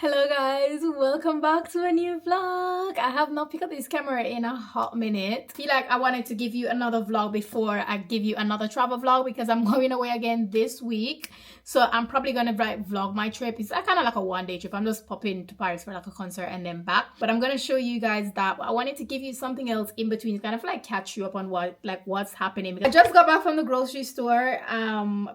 Hello guys, welcome back to a new vlog. I have not picked up this camera in a hot minute. I feel like I wanted to give you another vlog before I give you another travel vlog because I'm going away again this week. So I'm probably gonna vlog my trip. It's kind of like a one-day trip. I'm just popping to Paris for like a concert and then back. But I'm gonna show you guys that. I wanted to give you something else in between, kind of like catch you up on what's happening. Because I just got back from the grocery store.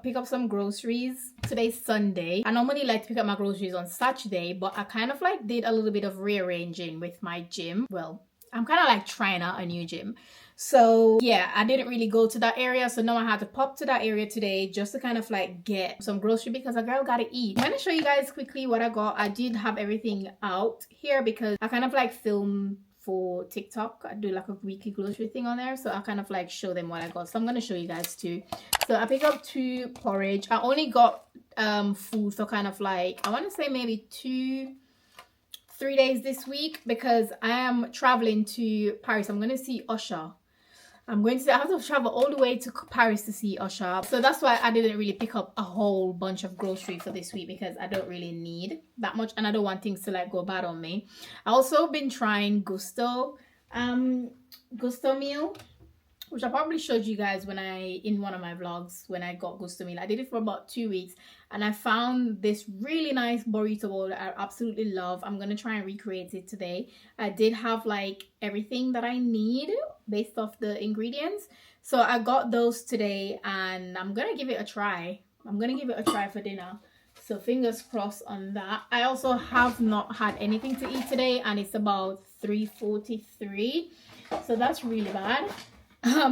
Pick up some groceries. Today's Sunday. I normally like to pick up my groceries on Saturday, but I kind of like did a little bit of rearranging with my gym. Well, I'm kind of like trying out a new gym. So yeah, I didn't really go to that area. So now I had to pop to that area today just to kind of like get some grocery because a girl gotta eat. I'm gonna show you guys quickly what I got. I did have everything out here because I kind of like film for TikTok. I do like a weekly grocery thing on there, so I kind of like show them what I got. So I'm gonna show you guys too. So I picked up 2 porridge. I only got food for kind of like, I want to say maybe 2-3 days this week because I am traveling to Paris. I'm gonna see Usher. I have to travel all the way to Paris to see Usher. So that's why I didn't really pick up a whole bunch of grocery for this week because I don't really need that much and I don't want things to like go bad on me. I also been trying Gusto meal, which I probably showed you guys in one of my vlogs when I got Gusto meal. I did it for about 2 weeks and I found this really nice burrito bowl that I absolutely love. I'm gonna try and recreate it today. I did have like everything that I need based off the ingredients, so I got those today and I'm gonna give it a try. For dinner, so fingers crossed on that. I also have not had anything to eat today and it's about 3:43, so that's really bad.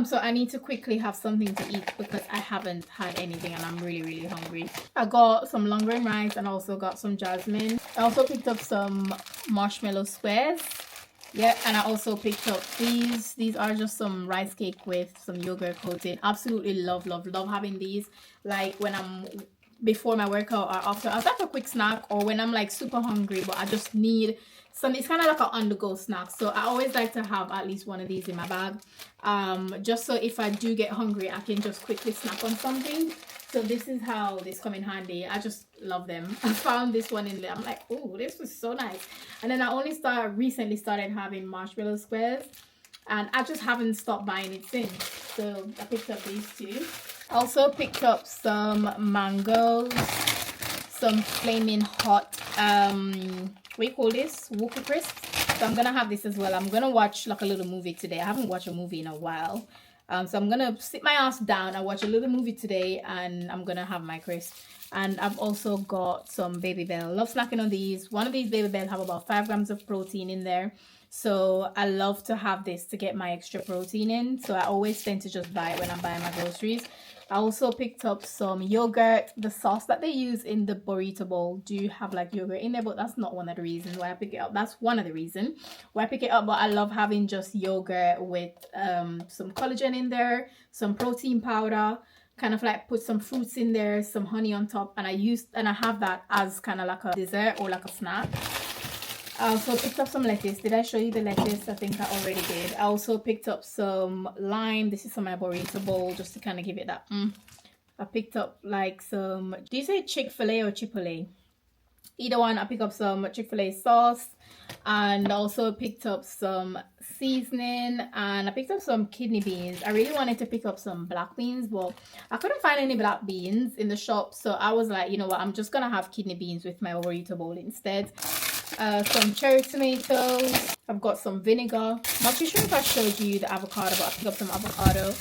So I need to quickly have something to eat because I haven't had anything and I'm really hungry. I got some long grain rice and also got some jasmine. I also picked up some marshmallow squares. Yeah, and I also picked up these. These are just some rice cake with some yogurt coated. Absolutely love having these. Like when I'm before my workout or after, I'll have a quick snack, or when I'm like super hungry but I just need some. It's kind of like an on-the-go snack, so I always like to have at least one of these in my bag, just so if I do get hungry I can just quickly snack on something. So this is how this come in handy. I just love them. I found this one in there. I'm like, oh, this was so nice. And then I recently started having marshmallow squares and I just haven't stopped buying it since. So I picked up these 2. Also picked up some mangoes, some flaming hot what do you call this, Wookie crisp. So I'm gonna have this as well. I'm gonna watch like a little movie today. I haven't watched a movie in a while, so I'm gonna sit my ass down and watch a little movie today and I'm gonna have my crisp. And I've also got some Baby Bell. Love snacking on these. One of these Baby Bell have about 5 grams of protein in there, so I love to have this to get my extra protein in. So I always tend to just buy it when I'm buying my groceries. I also picked up some yogurt. The sauce that they use in the burrito bowl do have like yogurt in there, but that's not one of the reasons why I pick it up. That's one of the reasons why I pick it up, but I love having just yogurt with some collagen in there, some protein powder, kind of like put some fruits in there, some honey on top, and I have that as kind of like a dessert or like a snack. I also picked up some lettuce. Did I show you the lettuce? I think I already did. I also picked up some lime. This is for my burrito bowl, just to kind of give it that. I picked up like some, do you say Chick-fil-A or Chipotle? Either one. I picked up some Chick-fil-A sauce and also picked up some seasoning, and I picked up some kidney beans. I really wanted to pick up some black beans, but I couldn't find any black beans in the shop, so I was like, you know what, I'm just gonna have kidney beans with my burrito bowl instead. Some cherry tomatoes. I've got some vinegar. I'm not too sure if I showed you the avocado, but I picked up some avocado.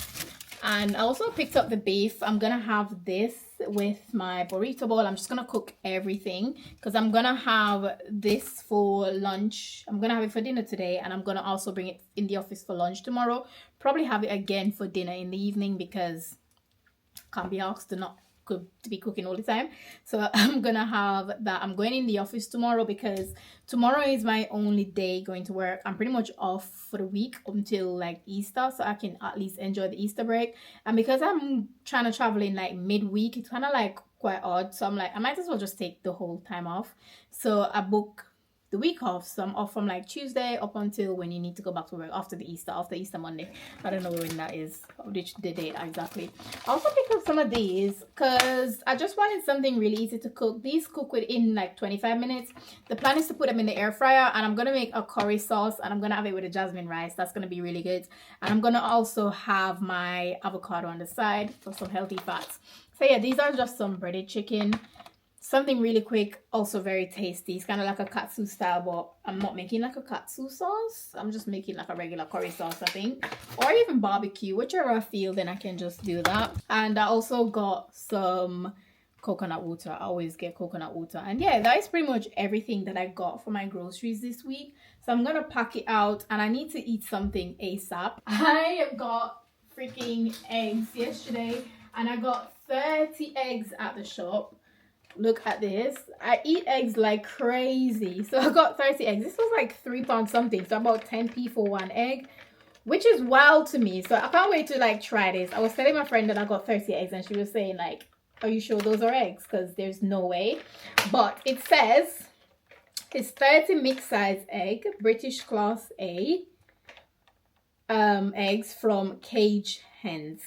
And I also picked up the beef. I'm gonna have this with my burrito bowl. I'm just gonna cook everything because I'm gonna have this for lunch. I'm gonna have it for dinner today, and I'm gonna also bring it in the office for lunch tomorrow. Probably have it again for dinner in the evening because I can't be asked to be cooking all the time. So I'm gonna have that. I'm going in the office tomorrow because tomorrow is my only day going to work. I'm pretty much off for the week until like Easter, so I can at least enjoy the Easter break. And because I'm trying to travel in like midweek, it's kind of like quite odd, so I'm like, I might as well just take the whole time off. So I book the week off. So I'm off from like Tuesday up until when you need to go back to work after Easter Monday. I don't know when that is, which the date exactly. I also picked up some of these because I just wanted something really easy to cook. These cook within like 25 minutes. The plan is to put them in the air fryer, and I'm gonna make a curry sauce, and I'm gonna have it with a jasmine rice. That's gonna be really good. And I'm gonna also have my avocado on the side for some healthy fats. So yeah, these are just some breaded chicken. Something really quick, also very tasty. It's kind of like a katsu style, but I'm not making like a katsu sauce. I'm just making like a regular curry sauce, I think. Or even barbecue, whichever I feel, then I can just do that. And I also got some coconut water. I always get coconut water. And yeah, that is pretty much everything that I got for my groceries this week. So I'm gonna pack it out, and I need to eat something ASAP. I got freaking eggs yesterday, and I got 30 eggs at the shop. Look at this. I eat eggs like crazy. So I got 30 eggs. This was like £3 something. So about 10p for one egg, which is wild to me. So I can't wait to like try this. I was telling my friend that I got 30 eggs, and she was saying like, are you sure those are eggs? Because there's no way. But it says it's 30 mixed size egg, British class A eggs from cage hens.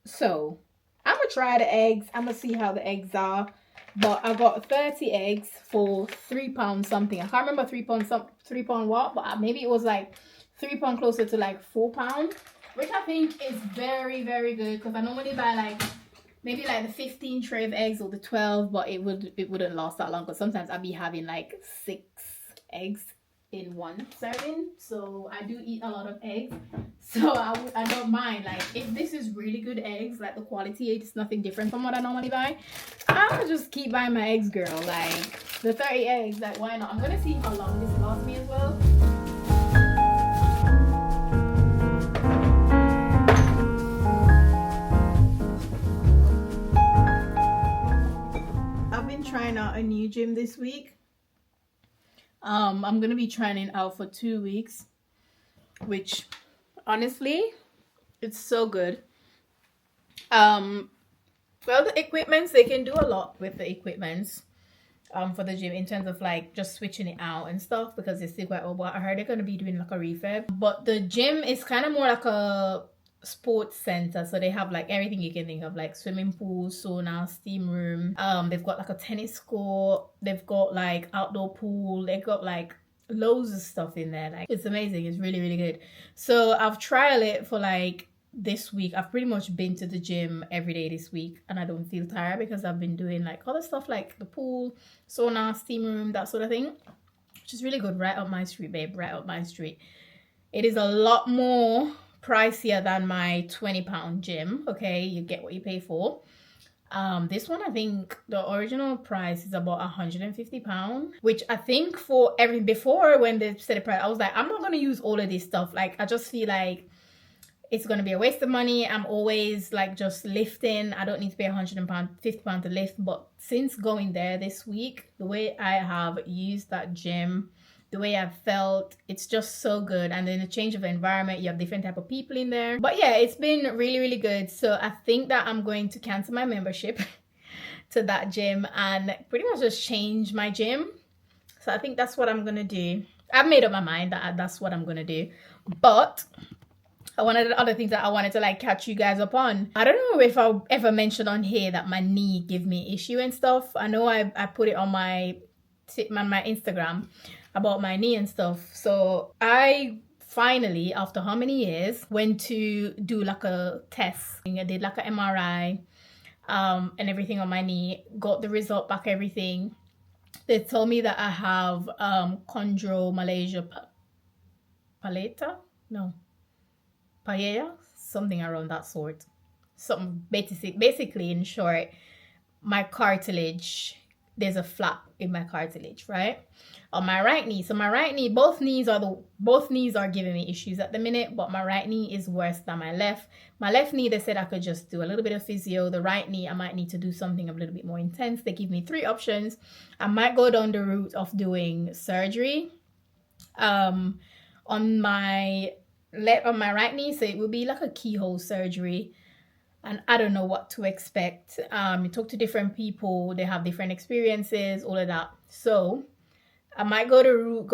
So I'm gonna try the eggs. I'm gonna see how the eggs are. But I got 30 eggs for £3 something. I can't remember £3 what, but maybe it was like £3 closer to like £4, which I think is very, very good, because I normally buy like maybe like the 15 tray of eggs or the 12, but it wouldn't last that long, because sometimes I'd be having like 6 eggs in one serving. So I do eat a lot of eggs, so I don't mind. Like, if this is really good eggs, like the quality, it's nothing different from what I normally buy, I'll just keep buying my eggs, girl. Like the 30 eggs, like why not? I'm gonna see how long this lasts me as well. I've been trying out a new gym this week. I'm gonna be trying it out for 2 weeks, which honestly, it's so good. Well, the equipments, they can do a lot with the equipments for the gym in terms of like just switching it out and stuff, because it's still quite old. But I heard they're gonna be doing like a refurb. But the gym is kind of more like a sports center, so they have like everything you can think of, like swimming pool, sauna, steam room. They've got like a tennis court, they've got like outdoor pool, they've got like loads of stuff in there. Like, it's amazing. It's really, really good. So I've trialed it for like this week. I've pretty much been to the gym every day this week, and I don't feel tired because I've been doing like other stuff like the pool, sauna, steam room, that sort of thing, which is really good. Right up my street, babe, right up my street. It is a lot more pricier than my £20 gym. Okay, you get what you pay for. This one, I think the original price is about £150, which I think for before when they said the price, I was like, I'm not gonna use all of this stuff. Like, I just feel like it's gonna be a waste of money. I'm always like just lifting. I don't need to pay £150 to lift. But since going there this week, the way I have used that gym, the way I've felt, it's just so good. And then the change of environment, you have different type of people in there. But yeah, it's been really, really good. So I think that I'm going to cancel my membership to that gym and pretty much just change my gym. So I think that's what I'm gonna do. I've made up my mind that that's what I'm gonna do. But one of the other things that I wanted to like catch you guys up on, I don't know if I ever mentioned on here that my knee give me issue and stuff. I know I put it on my Instagram about my knee and stuff. So I finally, after how many years, went to do like a test. I did like an MRI and everything on my knee, got the result back, everything. They told me that I have chondromalacia palata? No. Paella? Something around that sort. Something basically in short, my cartilage, there's a flap in my cartilage, right? On my right knee. So my right knee, both knees are giving me issues at the minute, but my right knee is worse than my left. My left knee, they said I could just do a little bit of physio. The right knee, I might need to do something a little bit more intense. They give me 3 options. I might go down the route of doing surgery on my right knee, so it would be like a keyhole surgery. and I don't know what to expect. You talk to different people, they have different experiences, all of that. So I might go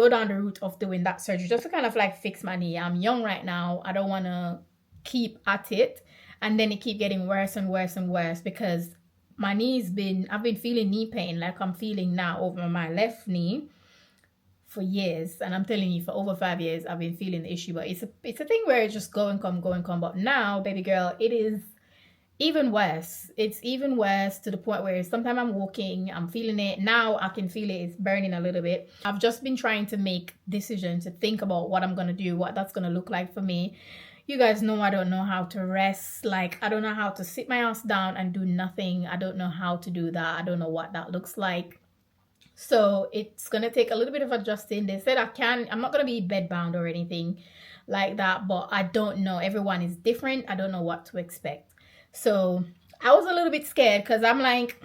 down the route of doing that surgery just to kind of like fix my knee. I'm young right now. I don't want to keep at it and then it keep getting worse and worse and worse, because my I've been feeling knee pain like I'm feeling now over my left knee for years. And I'm telling you, for over 5 years I've been feeling the issue. But it's a thing where it's just go and come, go and come. But now, baby girl, it is even worse. It's even worse to the point where sometimes I'm walking, I'm feeling it. Now I can feel it, it's burning a little bit. I've just been trying to make decisions, to think about what I'm gonna do, what that's gonna look like for me. You guys know I don't know how to rest. Like, I don't know how to sit my ass down and do nothing. I don't know how to do that. I don't know what that looks like. So it's gonna take a little bit of adjusting. They said I'm not gonna be bed bound or anything like that, but I don't know. Everyone is different. I don't know what to expect. So I was a little bit scared because I'm like,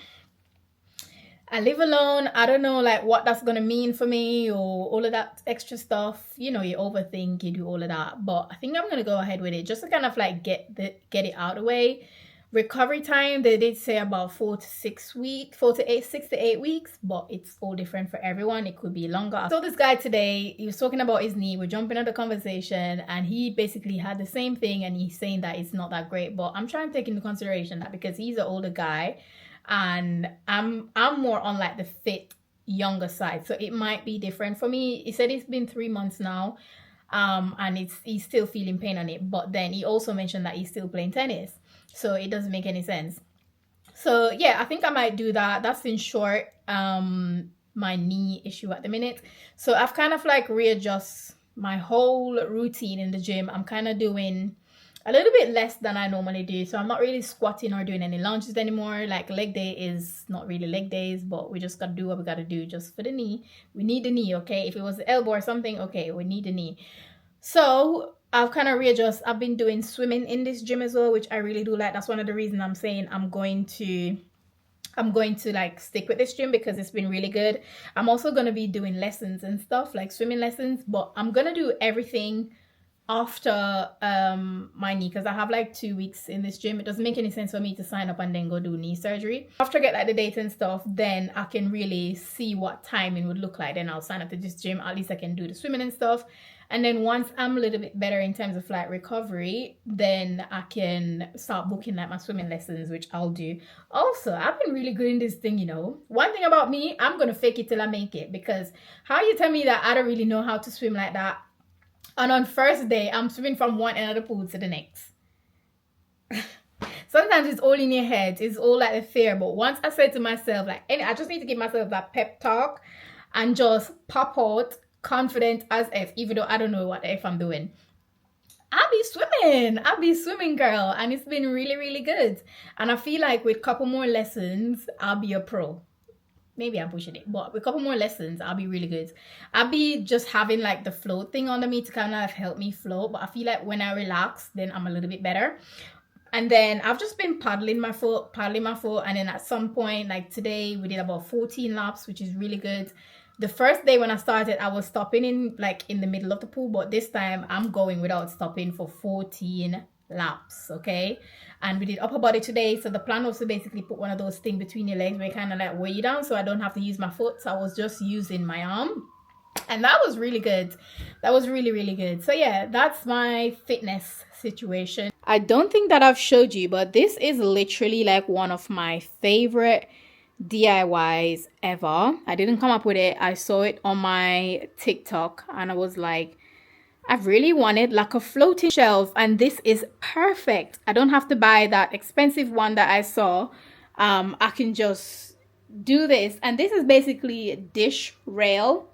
I live alone. I don't know like what that's gonna mean for me or all of that extra stuff. You know, you overthink, you do all of that. But I think I'm gonna go ahead with it just to kind of like get it out of the way. Recovery time, they did say about 4 to 6 weeks, 6 to 8 weeks, but it's all different for everyone. It could be longer. I saw this guy today, he was talking about his knee. We're jumping on the conversation and he basically had the same thing and he's saying that it's not that great. But I'm trying to take into consideration that because he's an older guy and I'm more on like the fit younger side. So it might be different for me. He said it's been 3 months now. And he's still feeling pain on it. But then he also mentioned that he's still playing tennis. So it doesn't make any sense. So yeah, I think I might do that. That's in short my knee issue at the minute. So I've kind of like readjust my whole routine in the gym. I'm kind of doing a little bit less than I normally do. So I'm not really squatting or doing any lunges anymore. Like leg day is not really leg days, but we just got to do what we got to do just for the knee. We need the knee, okay? If it was the elbow or something, okay, we need the knee. So I've kind of readjust. I've been doing swimming in this gym as well, which I really do like. That's one of the reasons I'm saying I'm going to like stick with this gym because it's been really good. I'm also going to be doing lessons and stuff like swimming lessons, but I'm going to do everything after my knee because I have like 2 weeks in this gym. It doesn't make any sense for me to sign up and then go do knee surgery. After I get like the date and stuff, then I can really see what timing would look like. Then I'll sign up to this gym. At least I can do the swimming and stuff. And then once I'm a little bit better in terms of like recovery, then I can start booking like my swimming lessons, which I'll do. Also, I've been really good in this thing, you know. One thing about me, I'm going to fake it till I make it, because how you tell me that I don't really know how to swim like that? And on first day, I'm swimming from one end of the pool to the next. Sometimes it's all in your head. It's all like a fear. But once I said to myself, like, I just need to give myself that pep talk and just pop out confident as F, even though I don't know what the F I'm doing. I'll be swimming, girl, and it's been really, really good. And I feel like with a couple more lessons, I'll be a pro. Maybe I'm pushing it, but with a couple more lessons, I'll be really good. I'll be just having like the float thing under me to kind of help me float, but I feel like when I relax, then I'm a little bit better. And then I've just been paddling my foot, and then at some point, like today, we did about 14 laps, which is really good. The first day when I started, I was stopping in the middle of the pool, but this time I'm going without stopping for 14 laps, okay? And we did upper body today, so the plan was to basically put one of those things between your legs where it kind of like weigh you down, so I don't have to use my foot. So I was just using my arm, and that was really good. That was really, really good. So yeah, that's my fitness situation. I don't think that I've showed you, but this is literally like one of my favorite DIYs ever. I didn't come up with it. I saw it on my TikTok and I was like, I've really wanted like a floating shelf, and this is perfect. I don't have to buy that expensive one that I saw. I can just do this, and this is basically a dish rail.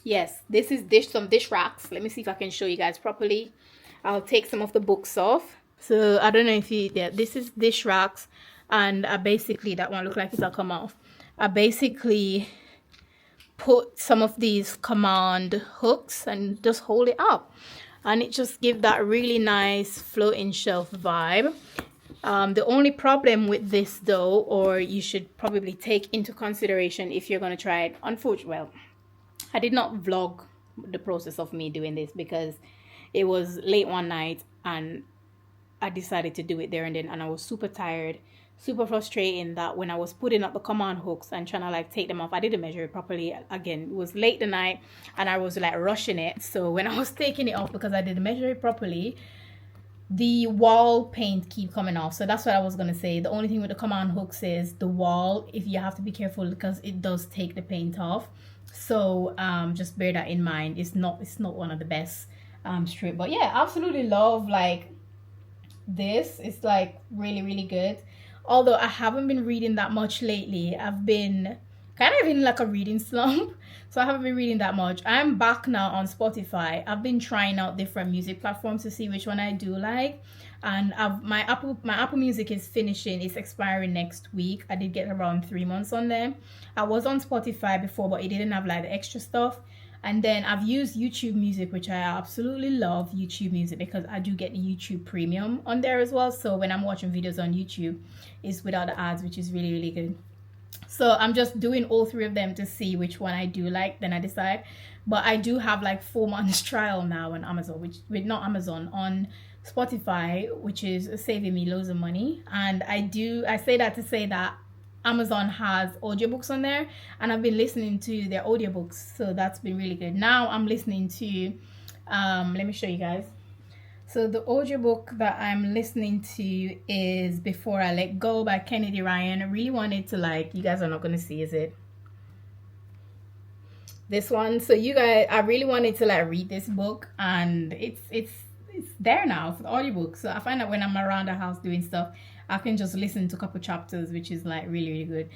Yes, this is some dish racks. Let me see if I can show you guys properly. I'll take some of the books off. So I don't know if this is dish racks. And I basically, that one look like it'll come off. I basically put some of these command hooks and just hold it up. And it just gives that really nice floating shelf vibe. The only problem with this though, or you should probably take into consideration if you're going to try it, unfortunately, well, I did not vlog the process of me doing this because it was late one night and I decided to do it there and then, and I was super tired, super frustrating that when I was putting up the command hooks and trying to like take them off, I didn't measure it properly. Again, it was late the night and I was like rushing it. So when I was taking it off because I didn't measure it properly, the wall paint keep coming off. So that's what I was gonna say. The only thing with the command hooks is the wall, if you have to be careful because it does take the paint off. So just bear that in mind. It's not one of the best strip, but yeah, absolutely love like this. It's like really good. Although I haven't been reading that much lately. I've been kind of in like a reading slump, so I haven't been reading that much. I'm back now on Spotify. I've been trying out different music platforms to see which one I do like, and my Apple Music is finishing. It's expiring next week. I did get around 3 months on them. I was on Spotify before, but it didn't have like the extra stuff. And then I've used YouTube Music, which I absolutely love YouTube Music because I do get the YouTube Premium on there as well. So when I'm watching videos on YouTube, it's without the ads, which is really good. So I'm just doing all three of them to see which one I do like, then I decide. But I do have like 4 months trial now on Amazon, on Spotify, which is saving me loads of money. And I say that to say that Amazon has audiobooks on there, and I've been listening to their audiobooks, so that's been really good. Now I'm listening to let me show you guys. So the audiobook that I'm listening to is Before I Let Go by Kennedy Ryan. I really wanted to like, you guys are not going to see, is it? This one. So you guys, I really wanted to like read this book, and it's there now for the audiobook. So I find that when I'm around the house doing stuff, I can just listen to a couple chapters, which is like really good.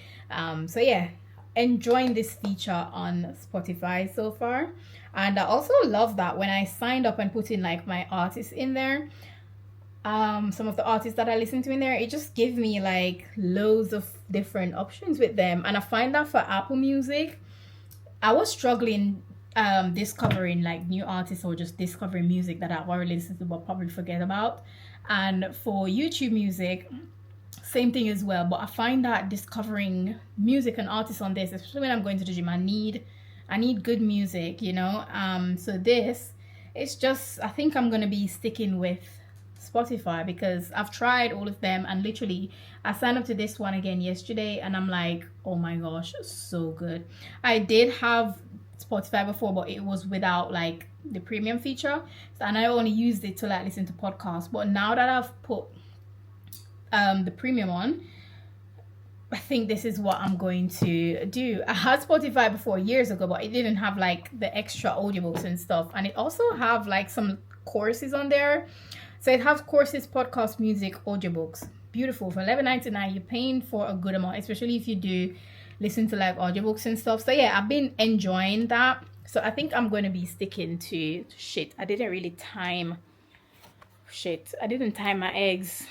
So yeah, enjoying this feature on Spotify so far. And I also love that when I signed up and put in like my artists in there, some of the artists that I listen to in there, it just gives me like loads of different options with them. And I find that for Apple Music, I was struggling discovering like new artists or just discovering music that I've already listened to but probably forget about. And for YouTube Music, same thing as well. But I find that discovering music and artists on this, especially when I'm going to the gym, I need good music, you know. So this, it's just, I think I'm gonna be sticking with Spotify because I've tried all of them, and literally I signed up to this one again yesterday and I'm like, oh my gosh, so good. I did have Spotify before, but it was without like the premium feature, and I only used it to like listen to podcasts. But now that I've put the premium on, I think this is what I'm going to do. I had Spotify before years ago, but it didn't have like the extra audiobooks and stuff, and it also have like some courses on there. So it has courses, podcast, music, audiobooks. Beautiful. For $11.99, you're paying for a good amount, especially if you do listen to like audiobooks and stuff. So yeah, I've been enjoying that. So I think I'm going to be sticking to I didn't time my eggs.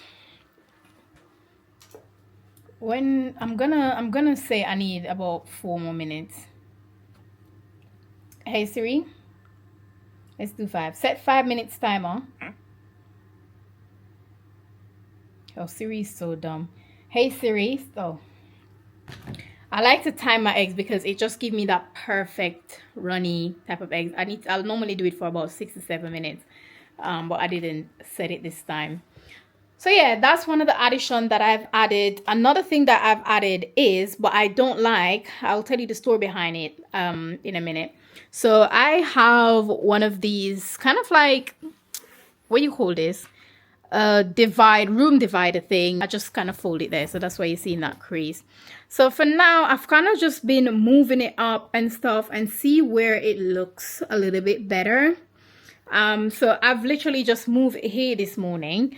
When I'm gonna say I need about 4 more minutes. Hey Siri, let's do 5. Set 5 minutes timer. Oh, Siri is so dumb. Hey Siri, so I like to time my eggs because it just gives me that perfect runny type of eggs. I'll normally do it for about 6 to 7 minutes, but I didn't set it this time. So yeah, that's one of the additions that I've added. Another thing that I've added is, but I don't like, I'll tell you the story behind it in a minute. So I have one of these kind of like, what do you call this? Room divider thing. I just kind of fold it there, so that's why you're seeing that crease. So for now, I've kind of just been moving it up and stuff and see where it looks a little bit better. So I've literally just moved it here this morning.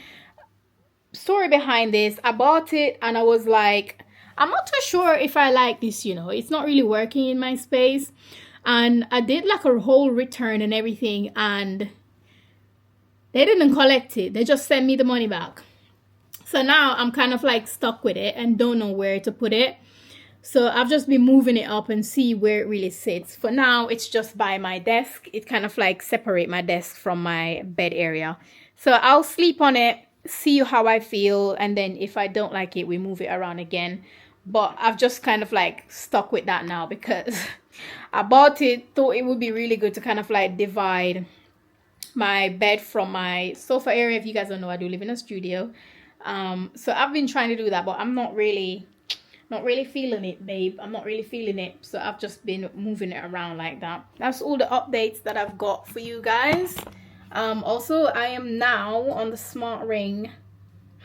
Story behind this, I bought it and I was like, I'm not too sure if I like this, you know, it's not really working in my space. And I did like a whole return and everything, and they didn't collect it. They just sent me the money back. So now I'm kind of like stuck with it and don't know where to put it. So I've just been moving it up and see where it really sits. For now, it's just by my desk. It kind of like separate my desk from my bed area. So I'll sleep on it, see how I feel, and then if I don't like it, we move it around again. But I've just kind of like stuck with that now because I bought it, thought it would be really good to kind of like divide my bed from my sofa area. If you guys don't know, I do live in a studio. So I've been trying to do that, but I'm not really feeling it, babe. I'm not really feeling it. So I've just been moving it around like that. That's all the updates that I've got for you guys. Also, I am now on the smart ring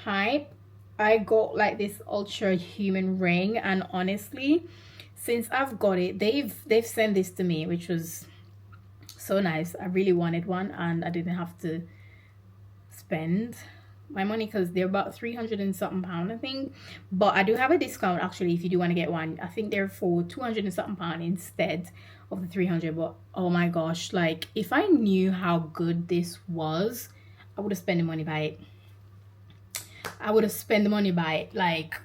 hype. I got like this Ultrahuman ring, and honestly, since I've got it, they've sent this to me, which was so nice. I really wanted one, and I didn't have to spend my money because they're about 300 and something pound, I think. But I do have a discount actually if you do want to get one. I think they're for 200 and something pound instead of the 300. But oh my gosh, like if I knew how good this was, I would have spent the money by it. I would have spent the money by it, like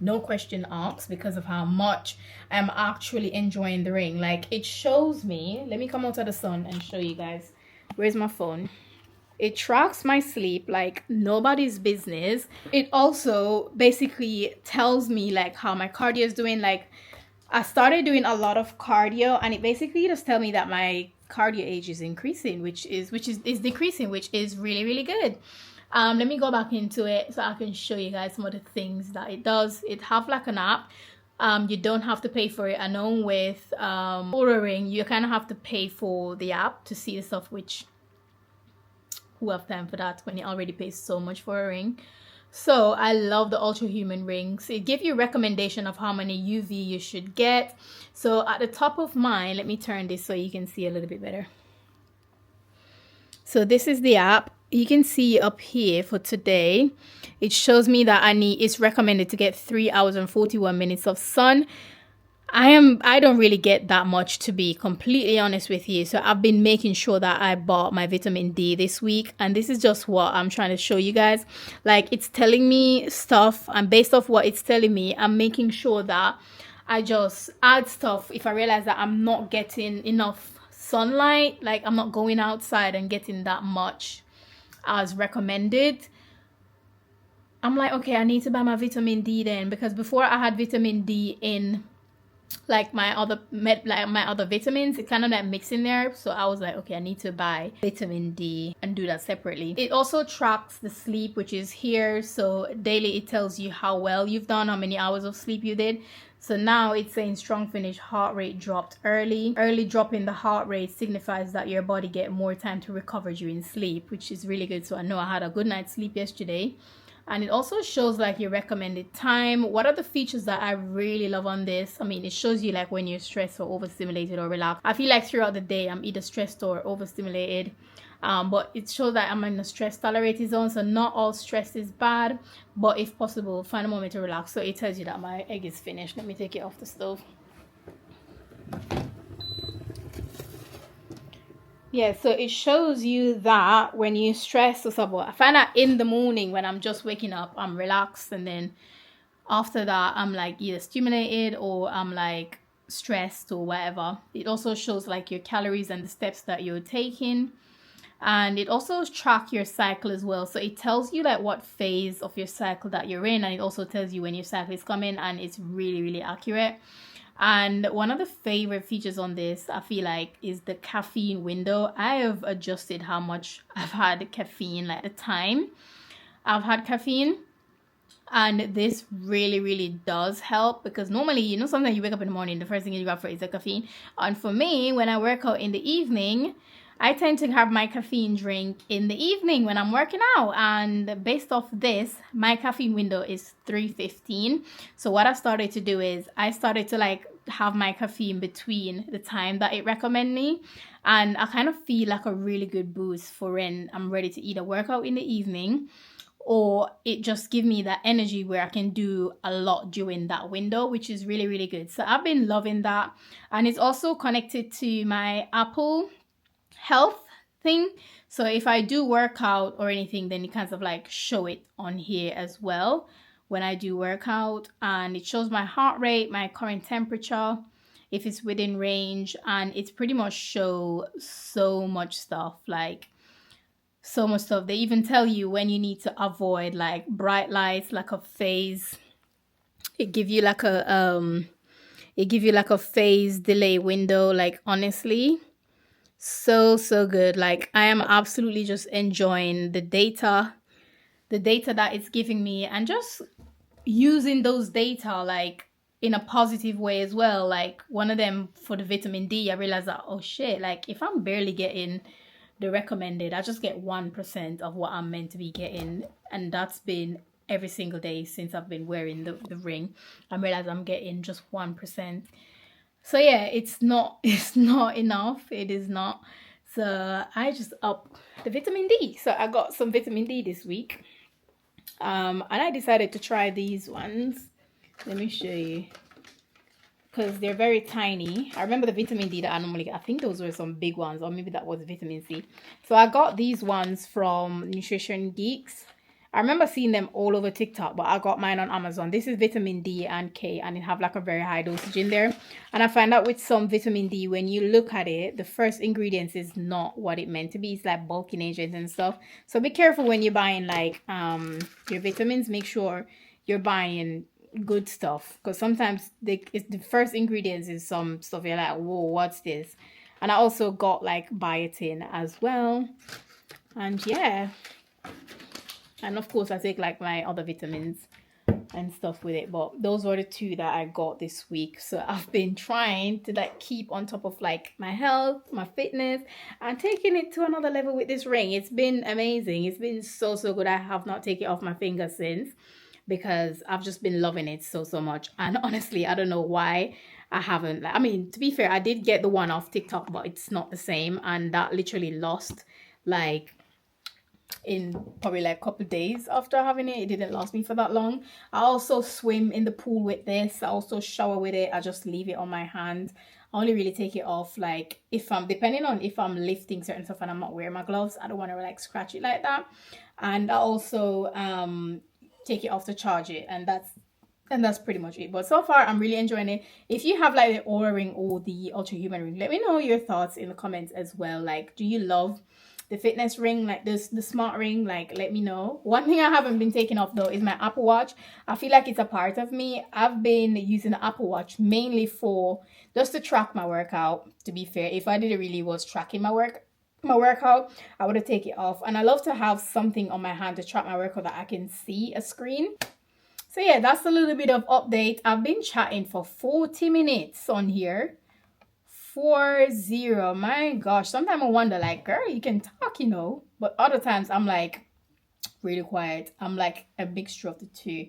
no question asked, because of how much I'm actually enjoying the ring. Like it shows me, let me come out of the sun and show you guys. Where's my phone? It tracks my sleep like nobody's business. It also basically tells me like how my cardio is doing. Like I started doing a lot of cardio, and it basically just tell me that my cardio age is increasing, which is decreasing, which is really good. Let me go back into it so I can show you guys some of the things that it does. It have like an app. You don't have to pay for it. I know with Oura Ring, you kind of have to pay for the app to see the stuff, which who have time for that when you already pay so much for a ring. So I love the Ultrahuman rings. It gives you a recommendation of how many UV you should get. So at the top of mine, let me turn this so you can see a little bit better. So this is the app. You can see up here for today, it shows me that it's recommended to get 3 hours and 41 minutes of sun. I don't really get that much, to be completely honest with you. So I've been making sure that I bought my vitamin D this week, and this is just what I'm trying to show you guys. Like it's telling me stuff, and based off what it's telling me, I'm making sure that I just add stuff if I realize that I'm not getting enough sunlight, like I'm not going outside and getting that much as recommended. I'm like, okay, I need to buy my vitamin D then, because before I had vitamin D in like my other vitamins, it kind of like mixed in there. So I was like, okay, I need to buy vitamin D and do that separately. It also tracks the sleep, which is here. So daily it tells you how well you've done, how many hours of sleep you did. So now it's saying strong finish, heart rate dropped early. Early drop in the heart rate signifies that your body get more time to recover during sleep, which is really good. So I know I had a good night's sleep yesterday. And it also shows like your recommended time. What are the features that I really love on this? I mean, it shows you like when you're stressed or overstimulated or relaxed. I feel like throughout the day I'm either stressed or overstimulated. But it shows that I'm in a stress tolerated zone. So not all stress is bad, but if possible, find a moment to relax. So it tells you that my egg is finished. Let me take it off the stove. Yeah, so it shows you that when you stress or something, I find that in the morning when I'm just waking up, I'm relaxed, and then after that I'm like either stimulated or I'm like stressed or whatever. It also shows like your calories and the steps that you're taking, and it also tracks your cycle as well. So it tells you like what phase of your cycle that you're in, and it also tells you when your cycle is coming, and it's really accurate. And one of the favorite features on this, I feel like, is the caffeine window. I have adjusted how much I've had caffeine, like the time I've had caffeine. And this really does help, because normally, you know, sometimes you wake up in the morning, the first thing you grab for is the caffeine. And for me, when I work out in the evening, I tend to have my caffeine drink in the evening when I'm working out. And based off this, my caffeine window is 3:15. So what I started to do is I started to like have my caffeine between the time that it recommends me. And I kind of feel like a really good boost for when I'm ready to either work out in the evening, or it just give me that energy where I can do a lot during that window, which is really good. So I've been loving that. And it's also connected to my Apple Health thing. So if I do workout or anything, then it kind of like show it on here as well when I do workout. And it shows my heart rate, my current temperature, if it's within range, and it's pretty much show so much stuff, like so much stuff. They even tell you when you need to avoid like bright lights, like a phase. It give you like a phase delay window, like honestly so good. Like, I am absolutely just enjoying the data that it's giving me, and just using those data like in a positive way as well. Like, one of them for the vitamin D, I realized that, oh shit, like if I'm barely getting the recommended, I just get 1% of what I'm meant to be getting, and that's been every single day since I've been wearing the ring. I realize I'm getting just 1%. So yeah, it's not enough. It is not. So I just up the vitamin D. So I got some vitamin D this week. And I decided to try these ones. Let me show you, because they're very tiny. I remember the vitamin D that I normally get. I think those were some big ones, or maybe that was vitamin C. So I got these ones from Nutrition Geeks. I remember seeing them all over TikTok, but I got mine on Amazon. This is vitamin D and K, and it have like a very high dosage in there. And I find out with some vitamin D, when you look at it, the first ingredients is not what it meant to be. It's like bulking agents and stuff. So be careful when you're buying like your vitamins. Make sure you're buying good stuff, because sometimes the first ingredients is some stuff you're like, whoa, what's this? And I also got like biotin as well. And yeah. And of course, I take like my other vitamins and stuff with it. But those were the two that I got this week. So I've been trying to like keep on top of like my health, my fitness, and taking it to another level with this ring. It's been amazing. It's been so good. I have not taken it off my finger since, because I've just been loving it so much. And honestly, I don't know why I haven't. I mean, to be fair, I did get the one off TikTok, but it's not the same. And that literally lost like in probably like a couple days after having it. It didn't last me for that long. I also swim in the pool with this. I also shower with it. I just leave it on my hand. I only really take it off like if I'm, depending on if I'm lifting certain stuff and I'm not wearing my gloves. I don't want to like scratch it like that. And I also take it off to charge it, and that's pretty much it. But so far I'm really enjoying it. If you have like the Oura ring or the Ultrahuman ring, let me know your thoughts in the comments as well. Like, do you love the fitness ring, like this, the smart ring? Like, let me know. One thing I haven't been taking off though is my Apple Watch. I feel like it's a part of me. I've been using the Apple Watch mainly for just to track my workout. To be fair, if I didn't really was tracking my workout, I would have taken it off. And I love to have something on my hand to track my workout that I can see a screen. So yeah, that's a little bit of update. I've been chatting for 40 minutes on here. 40. My gosh, sometimes I wonder like, girl, you can talk, you know, but other times I'm like really quiet. I'm like a mixture of the two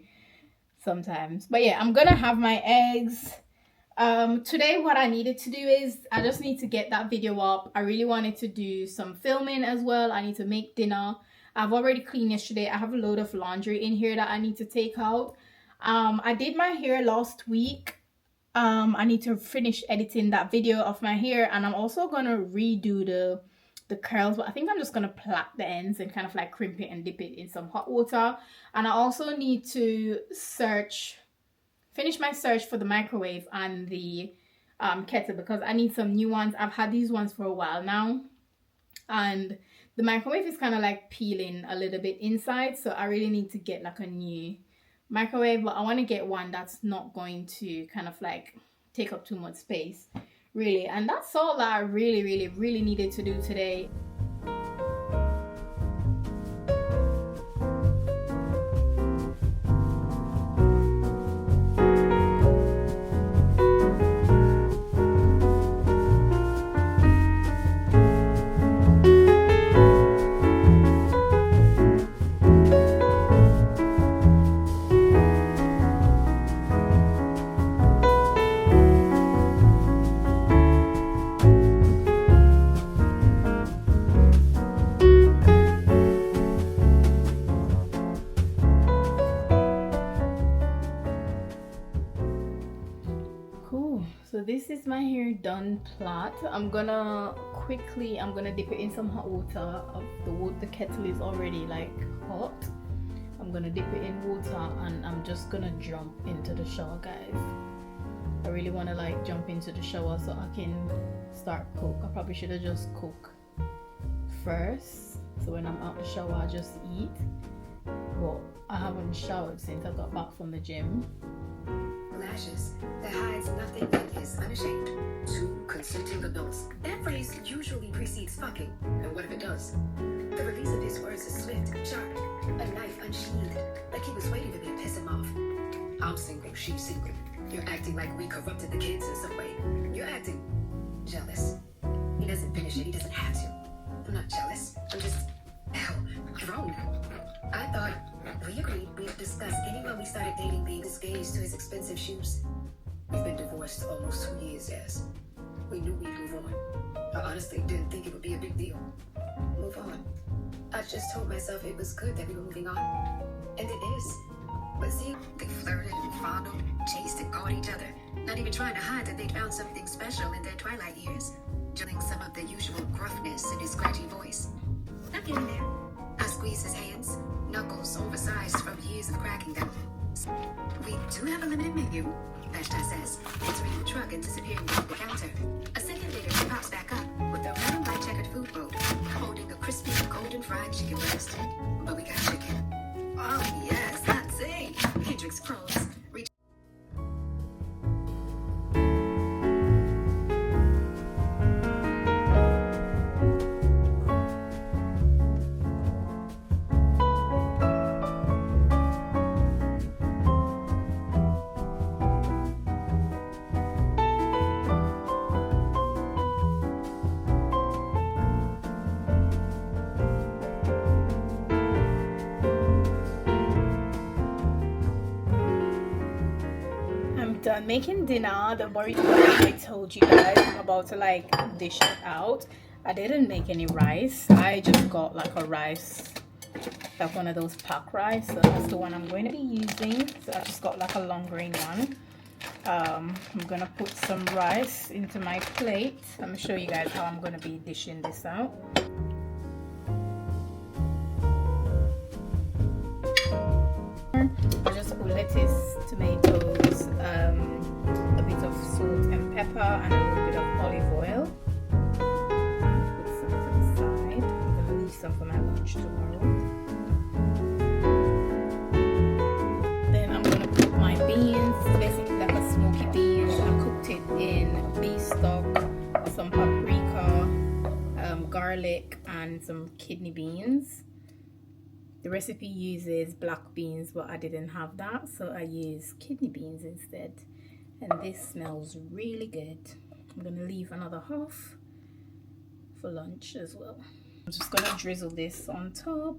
sometimes. But yeah, I'm gonna have my eggs. Today what I needed to do is I just need to get that video up. I really wanted to do some filming as well. I need to make dinner. I've already cleaned yesterday. I have a load of laundry in here that I need to take out. I did my hair last week. I need to finish editing that video of my hair, and I'm also gonna redo the curls, but I think I'm just gonna plait the ends and kind of like crimp it and dip it in some hot water. And I also need to finish my search for the microwave and the kettle, because I need some new ones. I've had these ones for a while now, and the microwave is kind of like peeling a little bit inside, so I really need to get like a new microwave. But I want to get one that's not going to kind of like take up too much space, really. And that's all that I really needed to do today. So this is my hair done plait. I'm gonna dip it in some hot water. The kettle is already like hot. I'm gonna dip it in water, and I'm just gonna jump into the shower, guys. I really want to like jump into the shower so I can start cook. I probably should have just cook first, so when I'm out the shower I just eat. But I haven't showered since I got back from the gym. Lashes that hides nothing and is unashamed. Two consenting adults. That phrase usually precedes it's fucking. And what if it does? The release of his words is swift, sharp, a knife unsheathed, like he was waiting for me to piss him off. I'm single, she's single. You're acting like we corrupted the kids in some way. You're acting jealous. He doesn't finish it, he doesn't have to. I'm not jealous, I'm just, hell, grown. I thought we agreed we'd discuss anyone we started dating being disengaged to his expensive shoes. We've been divorced almost 2 years, yes. We knew we'd move on. I honestly didn't think it would be a big deal. Move on. I just told myself it was good that we were moving on. And it is. But see, they flirted and fondled, chased and caught each other, not even trying to hide that they'd found something special in their twilight years, chilling some of the usual gruffness in his scratchy voice. I'm getting there. I squeeze his hands, knuckles oversized from years of cracking them. We do have a limited menu, Vashta says, entering the truck and disappearing behind the counter. A second later, she pops back up with a round light checkered food boat, holding a crispy golden fried chicken breast. But we got chicken. Oh yes, that's it. Hendrix crows. Done making dinner. The burrito I told you guys I'm about to like dish it out. I didn't make any rice. I just got like a rice, like one of those pack rice, so that's the one I'm going to be using. So I just got like a long grain one. I'm gonna put some rice into my plate. Let me show you guys how I'm gonna be dishing this out. I just put lettuce, tomatoes, a bit of salt and pepper, and a little bit of olive oil. Put some to the side. I'm gonna leave some for my lunch tomorrow. Then I'm gonna put my beans, basically like a smoky beans. I cooked it in beef stock with some paprika, garlic, and some kidney beans. The recipe uses black beans, but I didn't have that, so I used kidney beans instead. And this smells really good. I'm gonna leave another half for lunch as well. I'm just gonna drizzle this on top.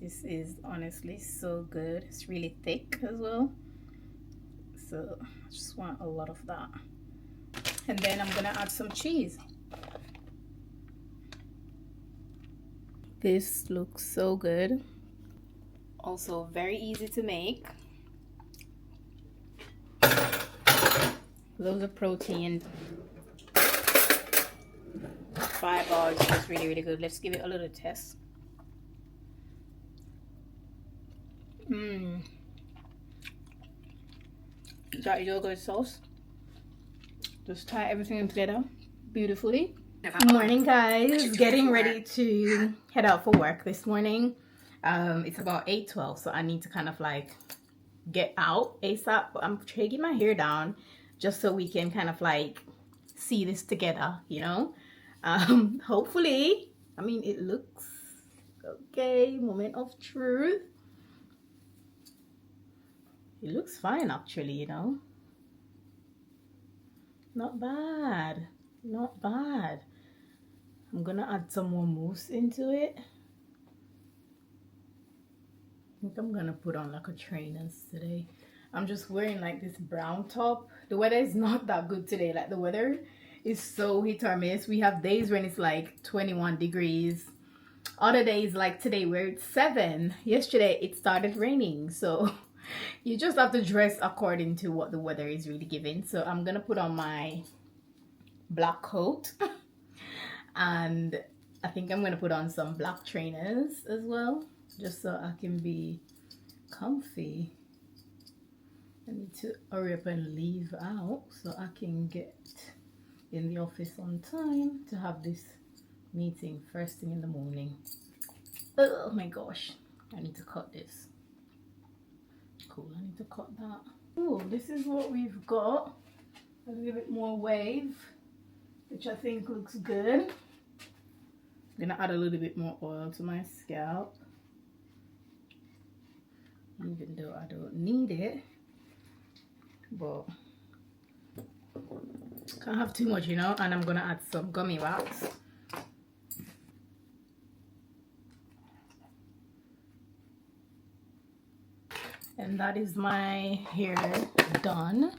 This is honestly so good. It's really thick as well. So I just want a lot of that. And then I'm gonna add some cheese. This looks so good. Also very easy to make. Loads of protein. Fibers, it's really, really good. Let's give it a little test. That yogurt sauce just tie everything together beautifully. Good morning, guys. Getting ready to head out for work this morning. It's about 8:12, so I need to kind of like get out ASAP. But I'm taking my hair down just so we can kind of like see this together, you know. Hopefully, I mean, it looks okay. Moment of truth. It looks fine, actually, you know. Not bad. Not bad. I'm gonna add some more mousse into it. I think I'm gonna put on like a trainers today. I'm just wearing like this brown top. The weather is not that good today. Like the weather is so hit or miss. We have days when it's like 21 degrees. Other days like today where it's 7. Yesterday it started raining. So you just have to dress according to what the weather is really giving. So I'm gonna put on my black coat. And I think I'm gonna put on some black trainers as well, just so I can be comfy. I need to hurry up and leave out so I can get in the office on time to have this meeting first thing in the morning. Oh my gosh, I need to cut this. Cool, I need to cut that. Oh, this is what we've got. A little bit more wave. which I think looks good. I'm gonna add a little bit more oil to my scalp, even though I don't need it, but can't have too much, you know. And I'm gonna add some gummy wax. And that is my hair done.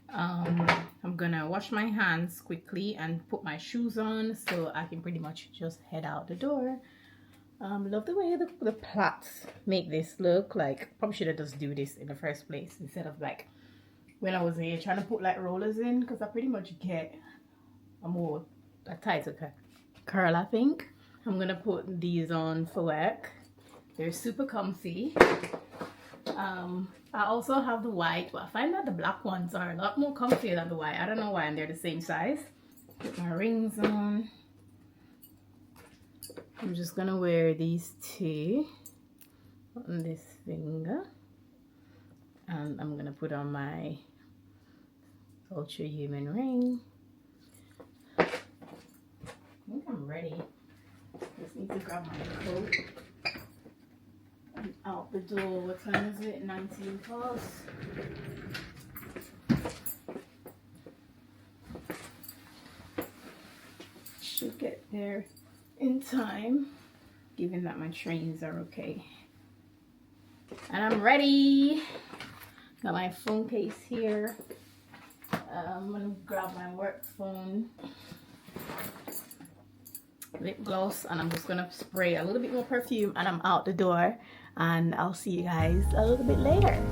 I'm gonna wash my hands quickly and put my shoes on so I can pretty much just head out the door. Love the way the plaits make this look. Like, probably should have just do this in the first place instead of like when I was here trying to put like rollers in, because I pretty much get a tighter curl, I think. I'm gonna put these on for work. They're super comfy. I also have the white, but I find that the black ones are a lot more comfier than the white. I don't know why, and they're the same size. Put my rings on. I'm just gonna wear these two on this finger, and I'm gonna put on my Ultrahuman Ring. I think I'm ready. Just need to grab my coat. I'm out the door. What time is it? 19 past. Should get there in time, given that my trains are okay. And I'm ready. Got my phone case here. I'm gonna grab my work phone, lip gloss, and I'm just gonna spray a little bit more perfume, and I'm out the door. And I'll see you guys a little bit later.